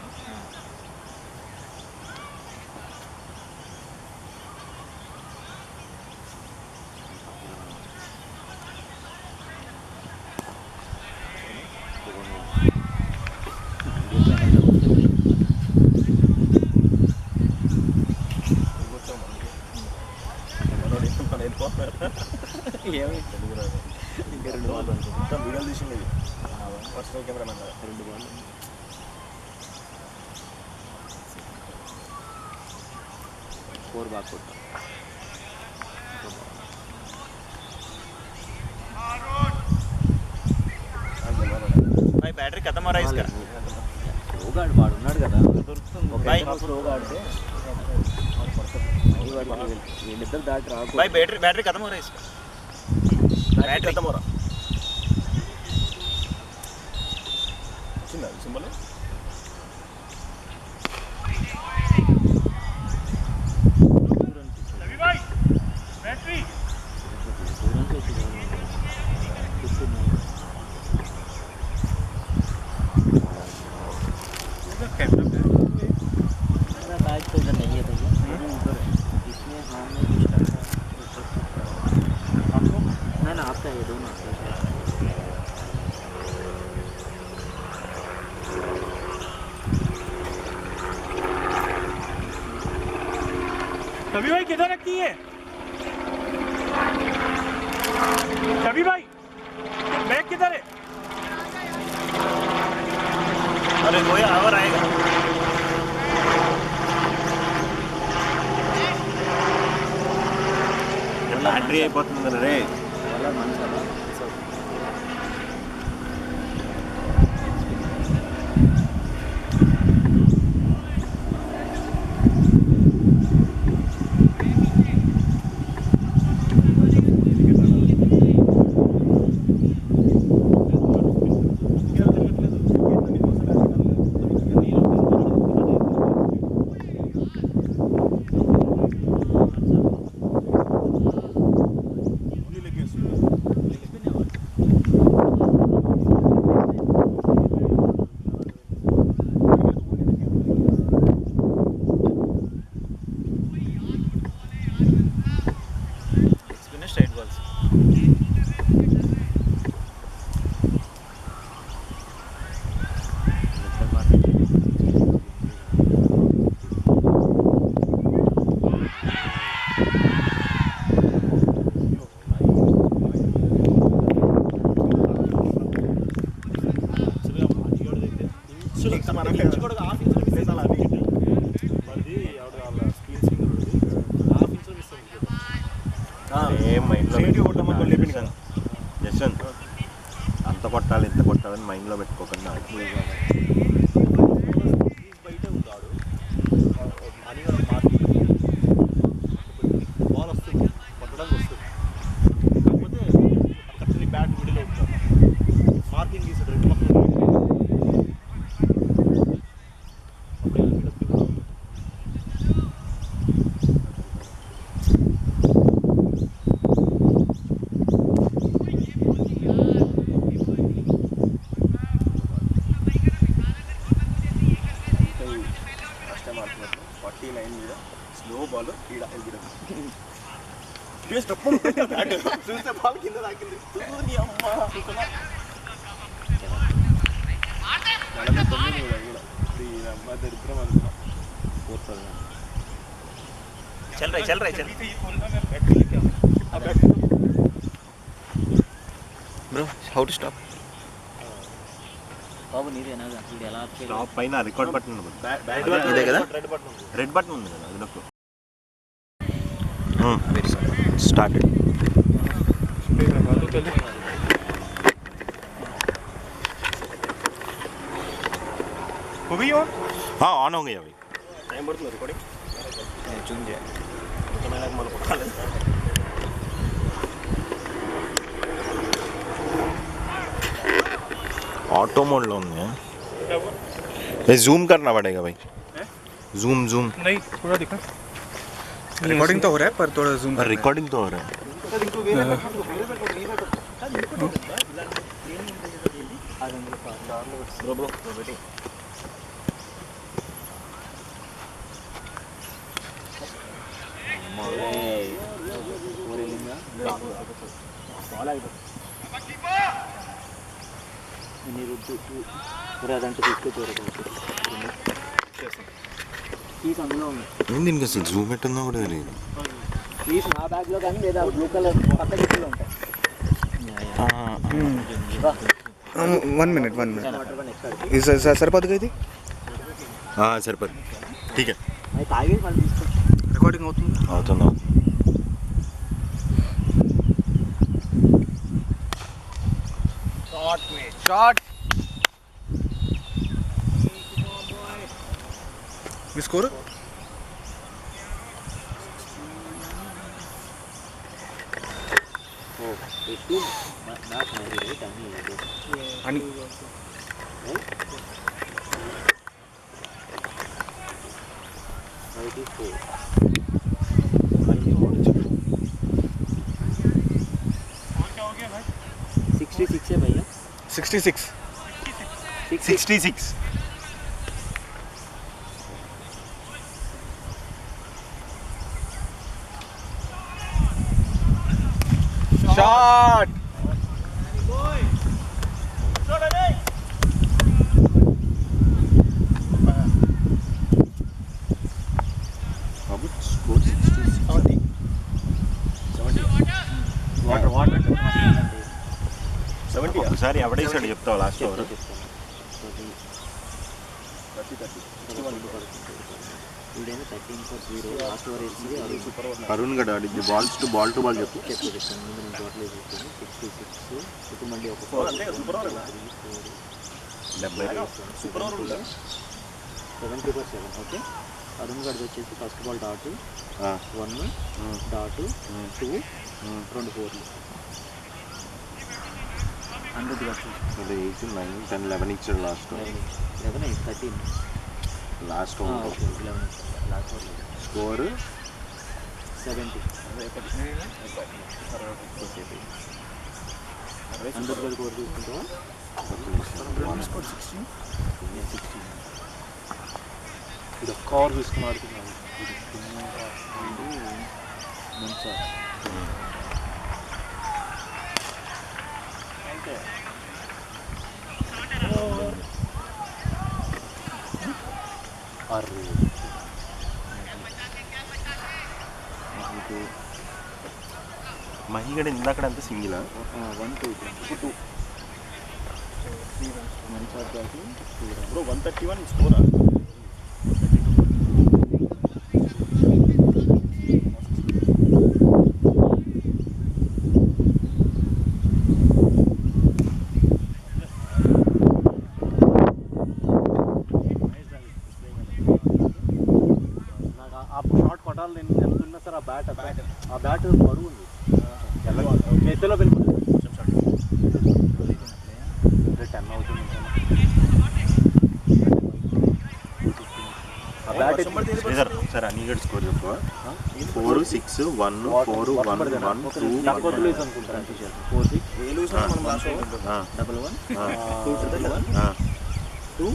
వీడియోలు తీసింది పర్సనల్ కెమెరామెన్ 2 బాల్. फोर बाग को भाई बैटरी खत्म हो रहा है इसका. స్లోగా వాడు ఉన్నాడు కదా దొరుకుతుంది. స్లోగా ఆడితే వీళ్ళిద్దరు దాటి రాకు. भाई बैटरी खत्म हो रहा है इसका. बैटरी खत्म हो रहा. వచ్చిందా సింబల్ बैग तो इधर नहीं है भैया, इसमें हाँ में कुछ करता है ना, आपका ये दोनों आपका है। कभी भाई किधर रखी है? कभी भाई बैग किधर है? अरे कोई और आएगा బ్యాటరీ అయిపోతుంది రే జషన్ అంత కొట్టాలి ఇంత కొట్టాలని మైండ్లో పెట్టుకోకుండా బాల్ వస్తుంది కొట్టడానికి వస్తుంది, కాకపోతే కరెక్ట్లీ బ్యాట్ మిడిల్ అవుతుంది, మార్కింగ్ గీసాడు రెండు పక్కన స్లో బాల్ ఈడ ఎల్బిడ చూస్తే బాల్ కింద తాకింది. 49 కూడా ఈడ అమ్మ దరిద్రం అనుకున్నా. चल रहा है బ్రో హౌ టు స్టాప్ బాబు నీదేనా ఇది ఎలా ఆపుకోవాలి? టాప్ పైన రికార్డ్ బటన్ ఉంది ఇదే కదా రెడ్ బటన్ ఉంది కదా అది నొక్కు స్టార్ట్ हो गई और हाँ ऑन हो गया भाई टाइम पड़ता रिकॉर्डिंग జూమ్ చేయాలి मन కొట్టాలి. ऑटो मोड लो है भाई जूम करना पड़ेगा भाई जूम जूम नहीं थोड़ा दिखा. रिकॉर्डिंग तो हो रहा है पर थोड़ा जूम रिकॉर्डिंग तो हो रहा है అదంటే తీసుకొచ్చారు పీస్ అందులో ఉంది. దీనికి అసలు జూమ్ ఎట్టుందో కూడా తెలియదు పీస్ నా బ్యాగ్లో కానీ లేదా బ్లూ కలర్ పక్క గిట్లో ఉంటాయి. 1 मिनट ఇది సరిపోతుంది ఇది సరిపోదు ठीक है అది తాగేది మళ్ళీ తీసుకో. రికార్డింగ్ అవుతుంది అవుతుంది షాట్ మీ స్కోర్ ఎక్కువ మ్యాచ్ అనేది టైం అని है भैया 66. 66. Shot. ఒకసారి ఎవడేసాడు చెప్తావు లాస్ట్ ఓవర్ అరుణ్ గడ్ ఆడింది బాల్స్ టు బాల్ చెప్పు సూపర్ ఓవర్ ఉందా 70/7 ఓకే అరుణ్ గడ్ వచ్చేసి ఫస్ట్ బాల్ డాట్ 1 డాట్ 2 2 4 100 అదే 8 9 10 11 ఇచ్చాడు last 11 13 last over okay 11 last over score 70 100 గడ్ కోర్ తీసుకుంటావా స్కోర్ 16 ఇది కార్ తీసుకుని ఆడుతున్నాను మహిగడ ఇందాక అంతా సింగిలా 1 2 బ్రో 131 స్కోరా సార్ ఆ బ్యాట్ బరువు ఉంది చేతిలో వెళ్ళిపోతుంది 10 అవుతుంది ఆ బ్యాట్ సార్ అనిగడ్ స్కోర్ చెప్పు 4 6 1 4 1 1 2 అనుకుంటాను 4 6 మనం లాస్ట్ 1 1 2 2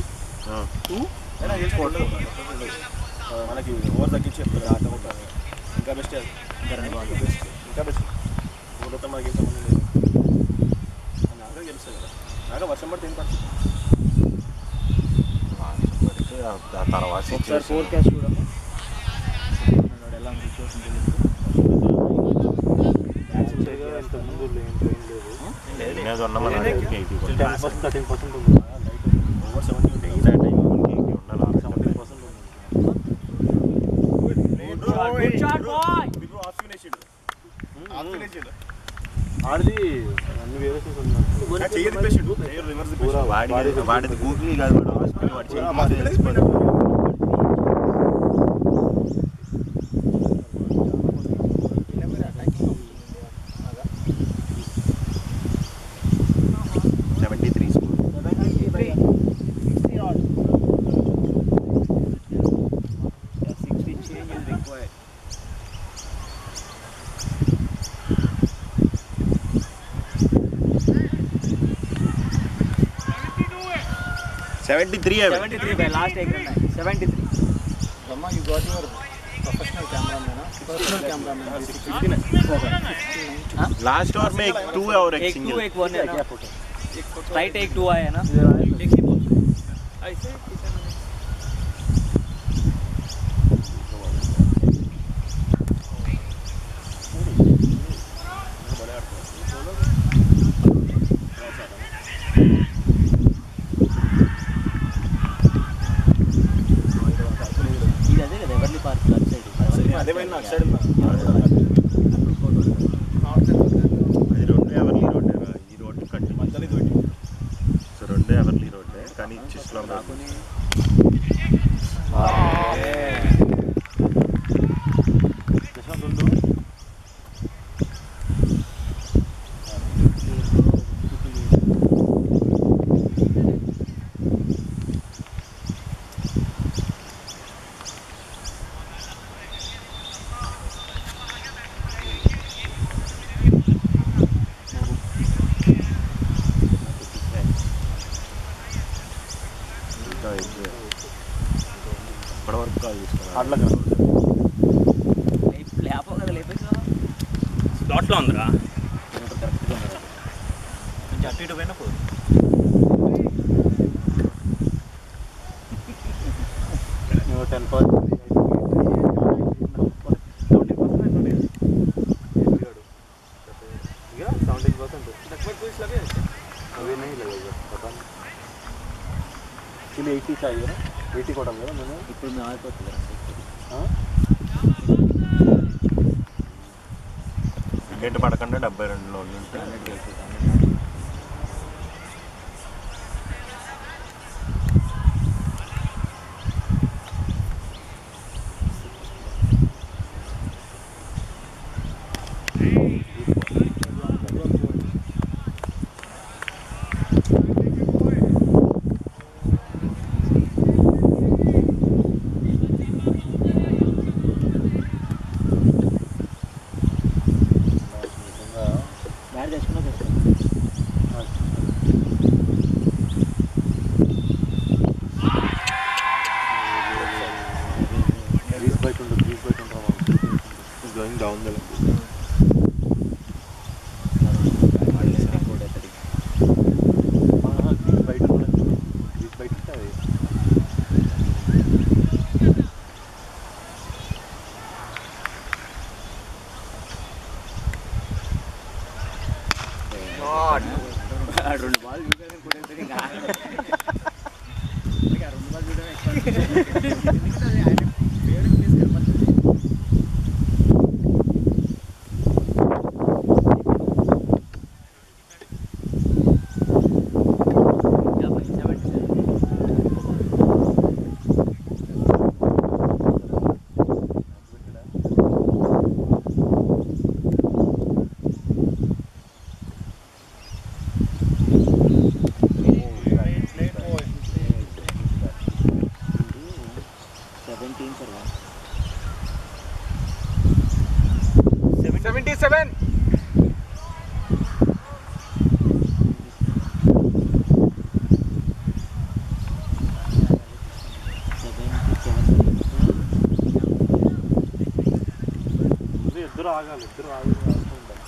2 మనకి ఓవర్ తగ్గించి చెప్తారు ఆట కొట్టాలి ఇంకా బెస్ట్ ఇంకా బెస్ట్ ఓవర్తో మనకి సంబంధం లేదు నాగా గెలుస్తుంది కదా నాగా వర్షం పడితే ఏం పడుతుంది ఆ తర్వాత ఒకసారి ఫోర్కాస్ట్ చూడము ఎలా ఉంది లేదు అన్న మన 10% ఉంది ఓవర్ 70 ఉంటే ఈ టైం ఉండాలి 70% Good shot, boy. బిగ్రో ఆఫ్ ఫినిషింగ్ ఆడిది అన్ని వేరే చెయ్యి తిప్పేసిండు చెయ్యి రివర్స్ తిప్పేసిండు వాడిది గూగుల్ కాదు వాడు హాస్పిటల్ వాడి Seventy-three by last egg run. 73. Rama, you got your professional cameraman, personal cameraman. Last over में 2 और एक एक सिंगल 2 एक 1 है ना राइट एक 2 आया ना ऐसे అదే పోయిన అటు సైడ్ అది రెండు ఎవర్లీ రోడ్డే ఈ రోడ్ కంటి మధ్యలో ఇది ఒకటి సో రెండు ఎవర్లీ రోడ్డే కానీ చిస్లో కాకుండా బాగా తీసుకున్నాను. అట్లా స్లాట్లో ఉందిరా కరెక్ట్గా ఉన్నారు. కొంచెం అటు ఇటు పోయినా పోదు. నువ్వు 10% अभी नहीं लगेगा पता नहीं चलिए 80 चाहिए ना 80 कोटा मेरा मैंने ఇప్పుడు మేము ఆగిపోతుంది. వికెట్ పడకుండా 72 లోన్లు ఉంటాయి. బ్యాట్ తెచ్చుకున్నా Please bite on the It's going down the leg. Please bite it away. రెండు బాల్ చూడాలని కొట్టేస్తే ఇంకా రెండు బాల్ చూడడం ఇద్దరు ఆగాలి ఆగుతుంటారు.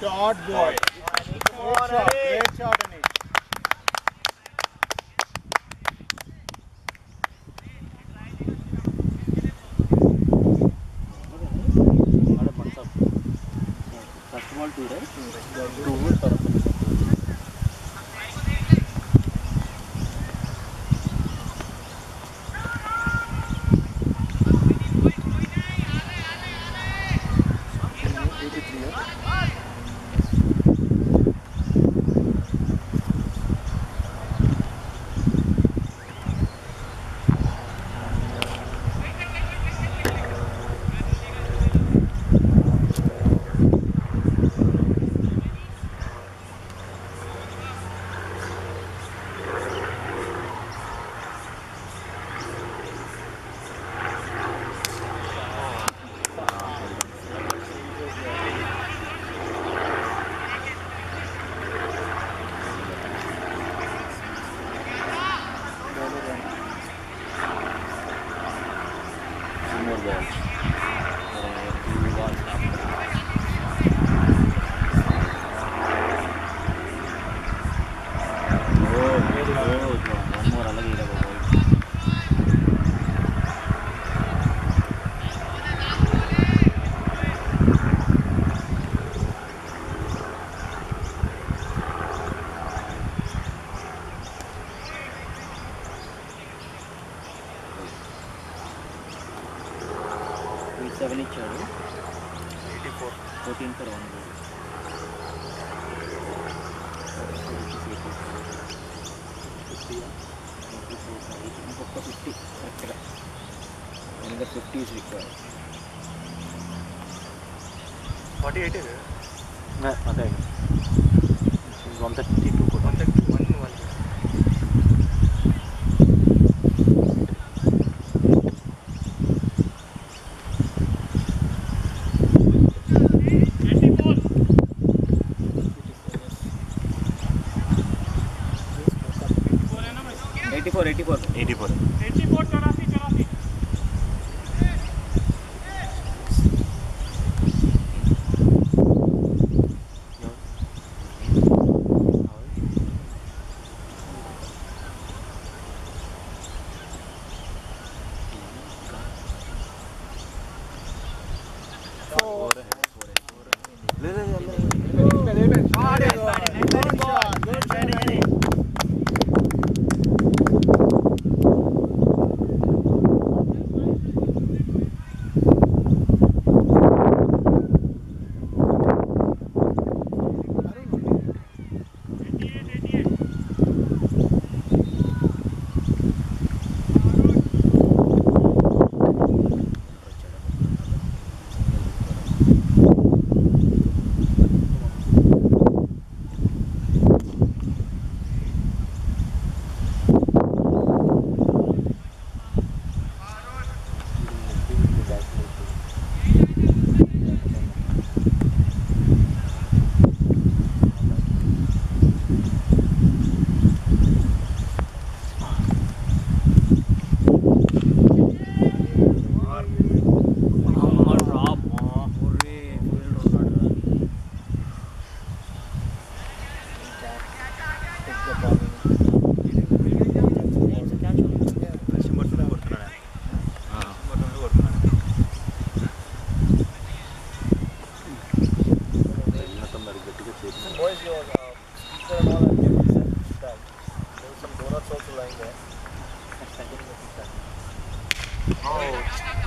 Shot boy. Great shot, Anish. First ball 2 right 2 తర్వాత 7 ఇచ్చాడు. 14 for 1 ball. ఇంకొక 50 కరెక్ట్గా. Another 50 is required. 48 is అదే 132 కూడా. 131.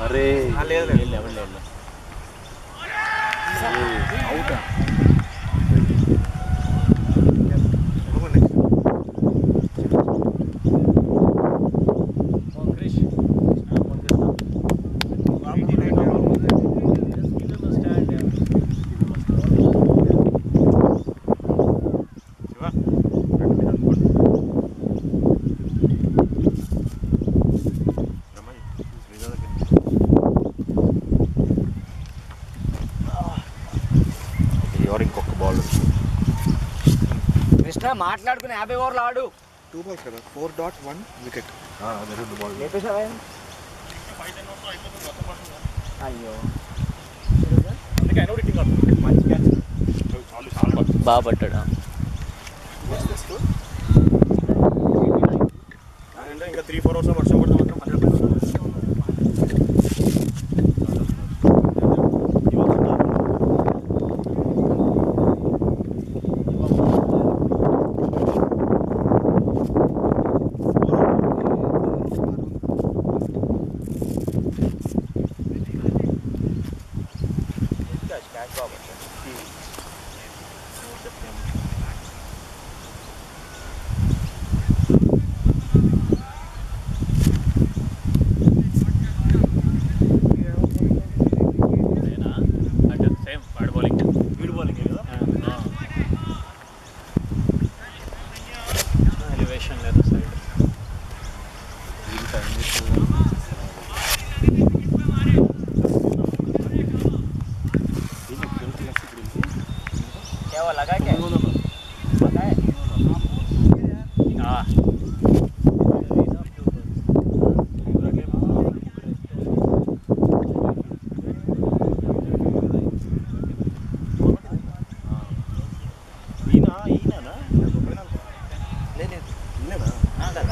అరే లేదు అవుతా ఇంకొక బాల్ కృష్ణ మాట్లాడుకుని 50 ఓవర్లు ఆడు. 2 balls కదా, 4.1 wicket. అదే 2 బాల్ అయ్యో మంచి బాగా పట్టాడా. ఇంకా 3-4 అవర్స్ వర్షం పడితే మాత్రం మళ్ళీ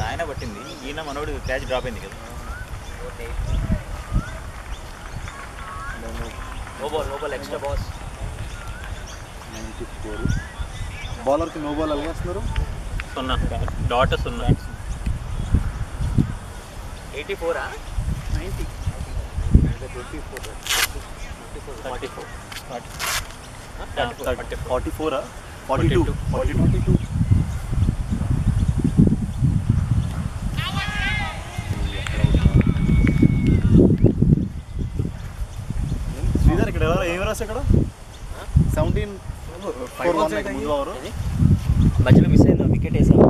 ఆయన పట్టింది. ఈయన మనోడు క్యాచ్ డ్రాప్ అయింది కదా. No ball extra boss. 94. బౌలర్కి నో బాల్ ఎలా వేస్తున్నారు? 0 డాట్ 0. 84 90. 42. శ్రీధర్ ఇక్కడ ఏం రాసి ఇక్కడ 17 ముందు ఓవర్ మధ్యలో మిస్ అయిందా వికెట్ వేసాను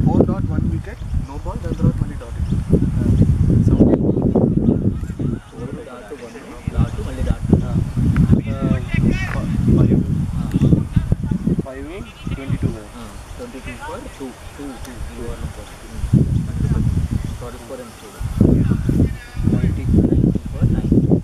4.1 వికెట్ నో బాల్ దాని తర్వాత మళ్ళీ డాట్ మళ్ళీ దాటు 5-22 కదా 22 for 2 44 and 2 90 for 9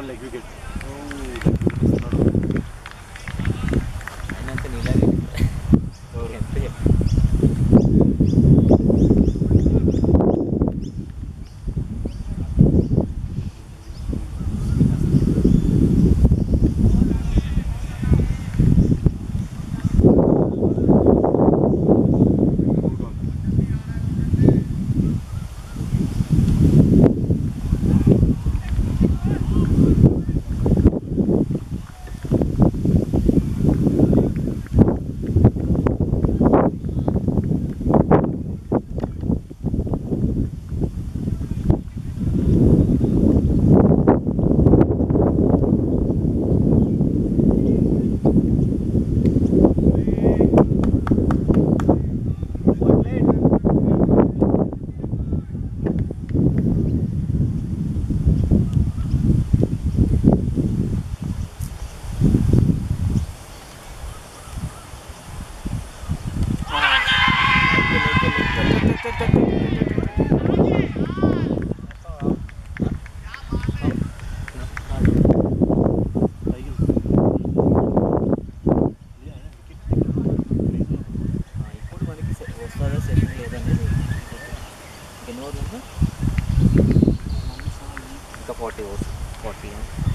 leg wicket అయినంత నీలాగే ఎంత ఇప్పుడు మనకి వస్తుందా సెట్టింగ్ లేదనేది ఎన్ని ఓవర్లు ఇంకా 40 ఓవర్స్ 40